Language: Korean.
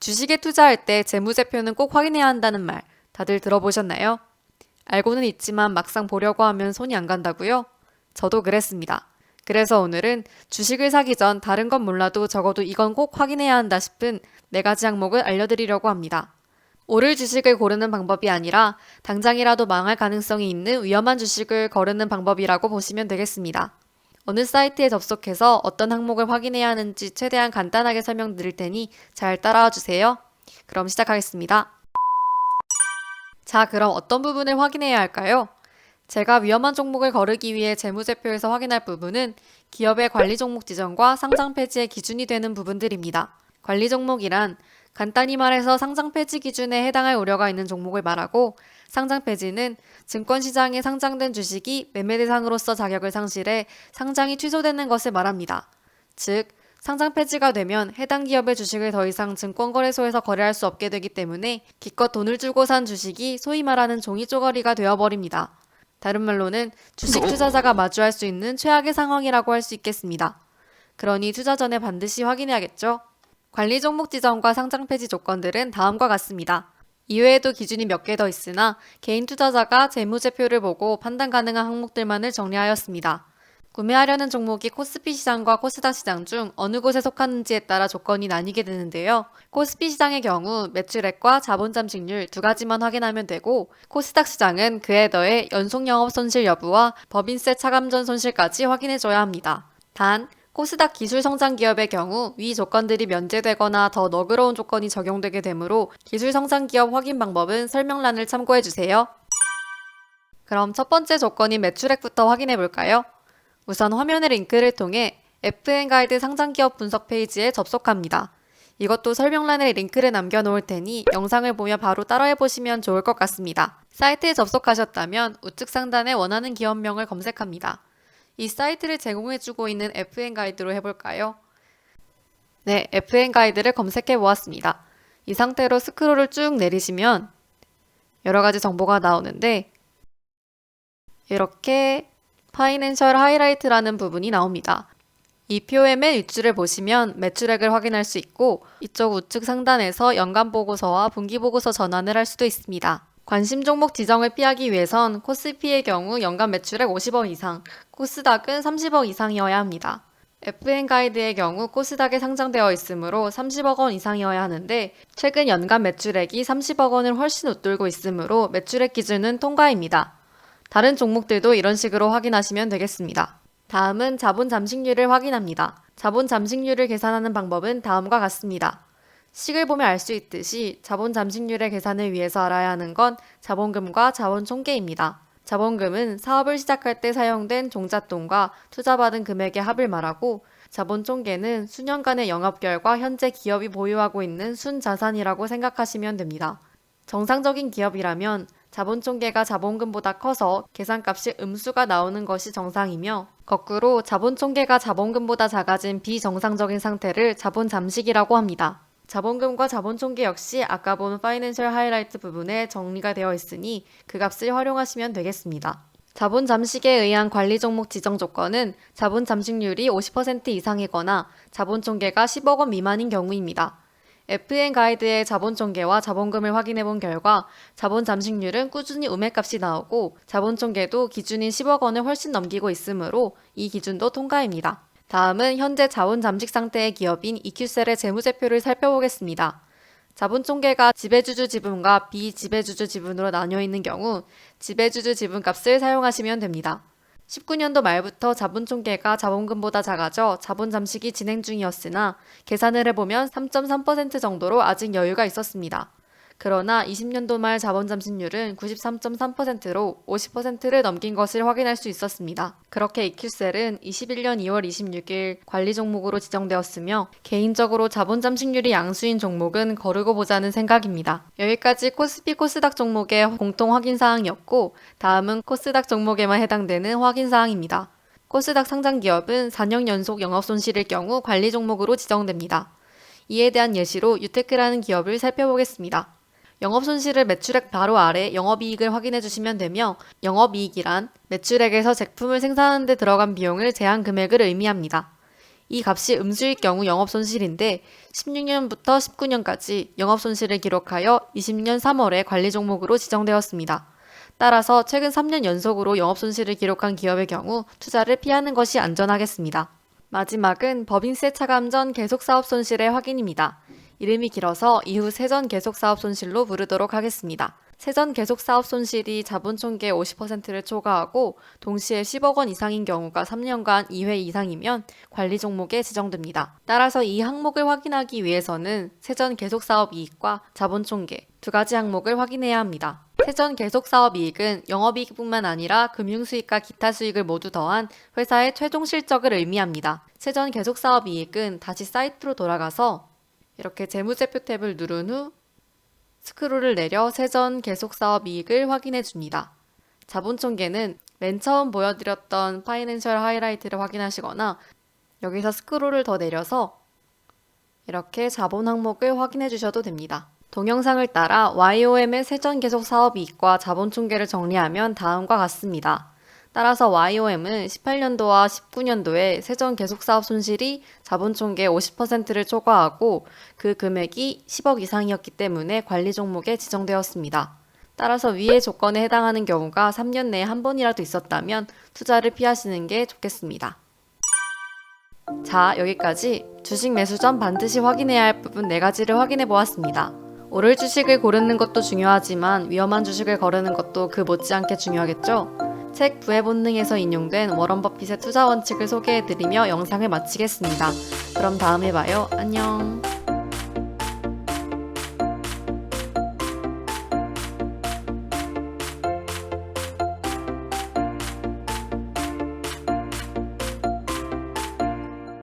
주식에 투자할 때 재무제표는 꼭 확인해야 한다는 말 다들 들어보셨나요? 알고는 있지만 막상 보려고 하면 손이 안 간다고요? 저도 그랬습니다. 그래서 오늘은 주식을 사기 전 다른 건 몰라도 적어도 이건 꼭 확인해야 한다 싶은 4가지 항목을 알려드리려고 합니다. 오를 주식을 고르는 방법이 아니라 당장이라도 망할 가능성이 있는 위험한 주식을 거르는 방법이라고 보시면 되겠습니다. 어느 사이트에 접속해서 어떤 항목을 확인해야 하는지 최대한 간단하게 설명드릴 테니 잘 따라와 주세요. 그럼 시작하겠습니다. 자, 그럼 어떤 부분을 확인해야 할까요? 제가 위험한 종목을 거르기 위해 재무제표에서 확인할 부분은 기업의 관리 종목 지정과 상장 폐지의 기준이 되는 부분들입니다. 관리 종목이란 간단히 말해서 상장 폐지 기준에 해당할 우려가 있는 종목을 말하고, 상장 폐지는 증권시장에 상장된 주식이 매매 대상으로서 자격을 상실해 상장이 취소되는 것을 말합니다. 즉, 상장 폐지가 되면 해당 기업의 주식을 더 이상 증권거래소에서 거래할 수 없게 되기 때문에 기껏 돈을 주고 산 주식이 소위 말하는 종이 쪼가리가 되어버립니다. 다른 말로는 주식 투자자가 마주할 수 있는 최악의 상황이라고 할 수 있겠습니다. 그러니 투자 전에 반드시 확인해야겠죠? 관리 종목 지정과 상장 폐지 조건들은 다음과 같습니다. 이외에도 기준이 몇 개 더 있으나 개인 투자자가 재무제표를 보고 판단 가능한 항목들만을 정리하였습니다. 구매하려는 종목이 코스피 시장과 코스닥 시장 중 어느 곳에 속하는지에 따라 조건이 나뉘게 되는데요. 코스피 시장의 경우 매출액과 자본 잠식률 2가지만 확인하면 되고, 코스닥 시장은 그에 더해 연속 영업 손실 여부와 법인세 차감전 손실까지 확인해줘야 합니다. 단, 코스닥 기술 성장 기업의 경우 위 조건들이 면제되거나 더 너그러운 조건이 적용되게 되므로 기술 성장 기업 확인 방법은 설명란을 참고해주세요. 그럼 첫 번째 조건인 매출액부터 확인해 볼까요? 우선 화면의 링크를 통해 FN가이드 상장기업 분석 페이지에 접속합니다. 이것도 설명란에 링크를 남겨놓을 테니 영상을 보며 바로 따라해보시면 좋을 것 같습니다. 사이트에 접속하셨다면 우측 상단에 원하는 기업명을 검색합니다. 이 사이트를 제공해주고 있는 FN가이드로 해볼까요? 네, FN가이드를 검색해보았습니다. 이 상태로 스크롤을 쭉 내리시면 여러가지 정보가 나오는데, 이렇게 파이낸셜 하이라이트라는 부분이 나옵니다. 이 표의 맨 윗줄을 보시면 매출액을 확인할 수 있고, 이쪽 우측 상단에서 연간 보고서와 분기 보고서 전환을 할 수도 있습니다. 관심 종목 지정을 피하기 위해선 코스피의 경우 연간 매출액 50억 이상, 코스닥은 30억 이상이어야 합니다. FN가이드의 경우 코스닥에 상장되어 있으므로 30억 원 이상이어야 하는데, 최근 연간 매출액이 30억 원을 훨씬 웃돌고 있으므로 매출액 기준은 통과입니다. 다른 종목들도 이런 식으로 확인하시면 되겠습니다. 다음은 자본 잠식률을 확인합니다. 자본 잠식률을 계산하는 방법은 다음과 같습니다. 식을 보면 알 수 있듯이 자본 잠식률의 계산을 위해서 알아야 하는 건 자본금과 자본 총계입니다. 자본금은 사업을 시작할 때 사용된 종잣돈과 투자받은 금액의 합을 말하고, 자본 총계는 수년간의 영업 결과 현재 기업이 보유하고 있는 순자산이라고 생각하시면 됩니다. 정상적인 기업이라면 자본 총계가 자본금보다 커서 계산값이 음수가 나오는 것이 정상이며, 거꾸로 자본 총계가 자본금보다 작아진 비정상적인 상태를 자본 잠식이라고 합니다. 자본금과 자본 총계 역시 아까 본 파이낸셜 하이라이트 부분에 정리가 되어 있으니 그 값을 활용하시면 되겠습니다. 자본 잠식에 의한 관리 종목 지정 조건은 자본 잠식률이 50% 이상이거나 자본 총계가 10억 원 미만인 경우입니다. FN가이드의 자본 총계와 자본금을 확인해 본 결과 자본 잠식률은 꾸준히 우매값이 나오고, 자본 총계도 기준인 10억 원을 훨씬 넘기고 있으므로 이 기준도 통과입니다. 다음은 현재 자본 잠식 상태의 기업인 EQ셀의 재무제표를 살펴보겠습니다. 자본 총계가 지배주주 지분과 비지배주주 지분으로 나뉘어 있는 경우 지배주주 지분값을 사용하시면 됩니다. 19년도 말부터 자본 총계가 자본금보다 작아져 자본 잠식이 진행 중이었으나 계산을 해보면 3.3% 정도로 아직 여유가 있었습니다. 그러나 20년도 말 자본 잠식률은 93.3%로 50%를 넘긴 것을 확인할 수 있었습니다. 그렇게 EQ셀은 21년 2월 26일 관리 종목으로 지정되었으며, 개인적으로 자본 잠식률이 양수인 종목은 거르고 보자는 생각입니다. 여기까지 코스피 코스닥 종목의 공통 확인사항이었고, 다음은 코스닥 종목에만 해당되는 확인사항입니다. 코스닥 상장 기업은 4년 연속 영업손실일 경우 관리 종목으로 지정됩니다. 이에 대한 예시로 유테크라는 기업을 살펴보겠습니다. 영업손실을 매출액 바로 아래 영업이익을 확인해 주시면 되며, 영업이익이란 매출액에서 제품을 생산하는 데 들어간 비용을 제한 금액을 의미합니다. 이 값이 음수일 경우 영업손실인데, 16년부터 19년까지 영업손실을 기록하여 20년 3월에 관리 종목으로 지정되었습니다. 따라서 최근 3년 연속으로 영업손실을 기록한 기업의 경우 투자를 피하는 것이 안전하겠습니다. 마지막은 법인세 차감 전 계속사업 손실의 확인입니다. 이름이 길어서 이후 세전 계속사업 손실로 부르도록 하겠습니다. 세전 계속사업 손실이 자본총계 50%를 초과하고 동시에 10억 원 이상인 경우가 3년간 2회 이상이면 관리 종목에 지정됩니다. 따라서 이 항목을 확인하기 위해서는 세전 계속사업 이익과 자본총계 두 가지 항목을 확인해야 합니다. 세전 계속사업 이익은 영업이익뿐만 아니라 금융수익과 기타 수익을 모두 더한 회사의 최종 실적을 의미합니다. 세전 계속사업 이익은 다시 사이트로 돌아가서 이렇게 재무제표 탭을 누른 후 스크롤을 내려 세전 계속사업 이익을 확인해 줍니다. 자본총계는 맨 처음 보여드렸던 파이낸셜 하이라이트를 확인하시거나 여기서 스크롤을 더 내려서 이렇게 자본 항목을 확인해 주셔도 됩니다. 동영상을 따라 YOM의 세전 계속 사업 이익과 자본총계를 정리하면 다음과 같습니다. 따라서 YOM은 18년도와 19년도에 세전 계속 사업 손실이 자본총계 50%를 초과하고 그 금액이 10억 이상이었기 때문에 관리 종목에 지정되었습니다. 따라서 위의 조건에 해당하는 경우가 3년 내에 한 번이라도 있었다면 투자를 피하시는 게 좋겠습니다. 자, 여기까지 주식 매수 전 반드시 확인해야 할 부분 4가지를 확인해 보았습니다. 오를 주식을 고르는 것도 중요하지만 위험한 주식을 거르는 것도 그 못지않게 중요하겠죠? 책 부의 본능에서 인용된 워런 버핏의 투자 원칙을 소개해드리며 영상을 마치겠습니다. 그럼 다음에 봐요. 안녕.